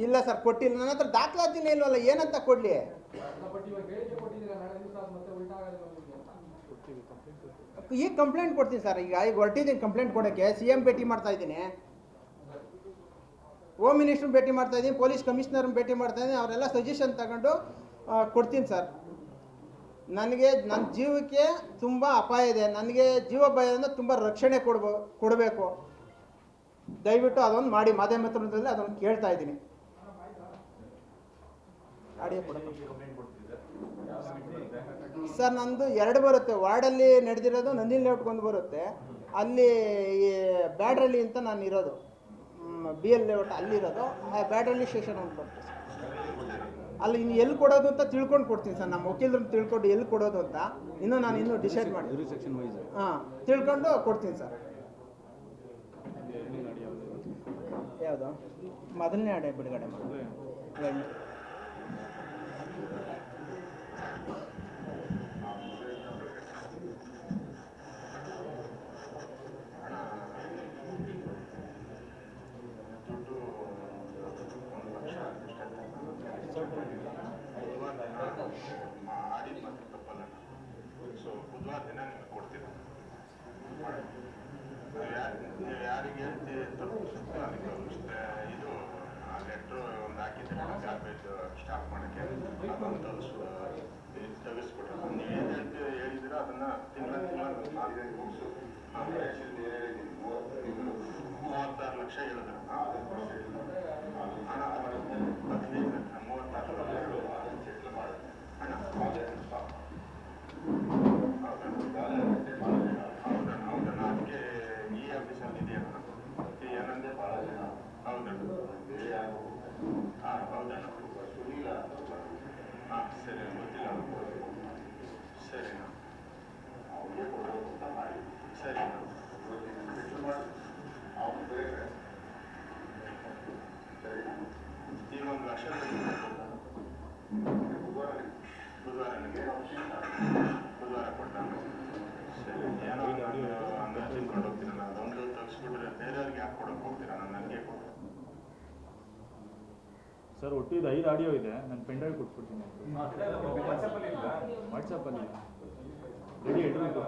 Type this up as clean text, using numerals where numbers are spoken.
ಇಲ್ಲ ಸರ್, ಕೊಟ್ಟಿಲ್ಲ. ನನ್ನ ಹತ್ರ ದಾಖಲಾತಿನೇ ಇಲ್ವಲ್ಲ, ಏನಂತ ಕೊಡಲಿ? ಈಗ ಕಂಪ್ಲೇಂಟ್ ಕೊಡ್ತೀನಿ ಸರ್. ಈಗ ಹೊರಟಿದ್ದೀನಿ ಕಂಪ್ಲೇಂಟ್ ಕೊಡೋಕ್ಕೆ. CM ಭೇಟಿ ಮಾಡ್ತಾ ಇದ್ದೀನಿ, ಹೋಮ್ ಮಿನಿಸ್ಟ್ರ್ ಭೇಟಿ ಮಾಡ್ತಾ ಇದ್ದೀನಿ, ಪೊಲೀಸ್ ಕಮಿಷನರ್ ಭೇಟಿ ಮಾಡ್ತಾ ಇದ್ದೀನಿ. ಅವರೆಲ್ಲ ಸಜೆಷನ್ ತಗೊಂಡು ಕೊಡ್ತೀನಿ ಸರ್. ನನಗೆ ನನ್ನ ಜೀವಕ್ಕೆ ತುಂಬ ಅಪಾಯ ಇದೆ. ನನಗೆ ಜೀವ ಭಯದಿಂದ ತುಂಬ ರಕ್ಷಣೆ ಕೊಡಬೇಕು. ದಯವಿಟ್ಟು ಅದೊಂದು ಮಾಡಿ. ಮಾಧ್ಯಮ ಮಿತ್ರರಲ್ಲಿ ಅದನ್ನು ಕೇಳ್ತಾ ಇದ್ದೀನಿ. ಆಡಿಯೋ ಸರ್, ನಂದು 2 ಬರುತ್ತೆ. ವಾರ್ಡಲ್ಲಿ ನಡೆದಿರೋದು ನಂದಿನಿ ಲೇಔಟ್ಗೆ 1 ಬರುತ್ತೆ. ಅಲ್ಲಿ ಈ ಬ್ಯಾಡ್ರಳ್ಳಿ ಅಂತ ನಾನು ಇರೋದು, BL ಲೇಔಟ್ ಅಲ್ಲಿರೋದು. ಬ್ಯಾಡ್ರಳ್ಳಿ ಸ್ಟೇಷನ್ ಅಂತ ಬರುತ್ತೆ ಸರ್. ಅಲ್ಲಿ ಇನ್ನು ಎಲ್ಲಿ ಕೊಡೋದು ಅಂತ ತಿಳ್ಕೊಂಡು ಕೊಡ್ತೀನಿ ಸರ್. ನಮ್ಮ ವಕೀಲರನ್ನ ತಿಳ್ಕೊಂಡು ಎಲ್ಲಿ ಕೊಡೋದು ಅಂತ ನಾನು ಡಿಸೈಡ್ ಮಾಡಿ ತಿಳ್ಕೊಂಡು ಕೊಡ್ತೀನಿ ಸರ್. ಯಾವುದು ಮೊದಲನೇ ಆಡೆ ಬಿಡುಗಡೆ ಮಾಡಿ? ಸೊ ಬುಧವಾರ ದಿನ ನಿಮಗೆ ಕೊಡ್ತೀರ. ನೀವು ಯಾರಿಗೆ ಹೇಳ್ತೀವಿ ಇದು ಲೆಟ್ರು ಒಂದು ಹಾಕಿದ್ರೆ ಗಾರ್ಬೇಜ್ ಸ್ಟಾಪ್ ಮಾಡೋಕ್ಕೆ ಅದನ್ನು ತೆಗೆಸ್ಕೊಡ್ರಿ. ನೀವು ಏನು ಹೇಳ್ತೀವಿ ಹೇಳಿದ್ರೆ ಅದನ್ನು ತಿಂಗಳ 36 ಲಕ್ಷ ಹೇಳಿದ್ರೆ ಹಣ 15 ಲಕ್ಷ 36 ಲಕ್ಷ ಹಣ ಹೌದಣ್ಣ. ಅದಕ್ಕೆ ಈ ಆಫೀಸಲ್ಲಿ ಇದೆಯಣ್ಣ, ಏನಂದ್ರೆ ಹೌದಣ್ಣ. ಹಾಂ ಹೌದಣ್ಣ. ಹಾಂ ಸರಿ, ಗೊತ್ತಿಲ್ಲ. ಸರಿನಾ ಸರಿನಾ ಈಗ 1 ಲಕ್ಷ ಬುಧವಾರ ಕೊಟ್ಟಾಗ ಸರಿ. ಏನೋ ಹಂಗೆ ತಿಳ್ಕೊಂಡು ಹೋಗ್ತೀರಲ್ಲ, ಅದೊಂದು ತೆಗೆಸ್ಬಿಟ್ರೆ ಬೇರೆಯವ್ರಿಗೆ ಯಾಕೆ ಕೊಡೋಕೆ ಹೋಗ್ತೀರಾ? ನನಗೆ ಕೊಟ್ಟು ಸರ್. ಒಟ್ಟಿದ್ದು 5 ಆಡಿಯೋ ಇದೆ. ನಾನು ಪೆಂಡ್ರೈವ್ ಕೊಟ್ಬಿಡ್ತೀನಿ. ವಾಟ್ಸಪ್ಪಲ್ಲಿ ರೆಡಿ ಇಡಬೇಕು.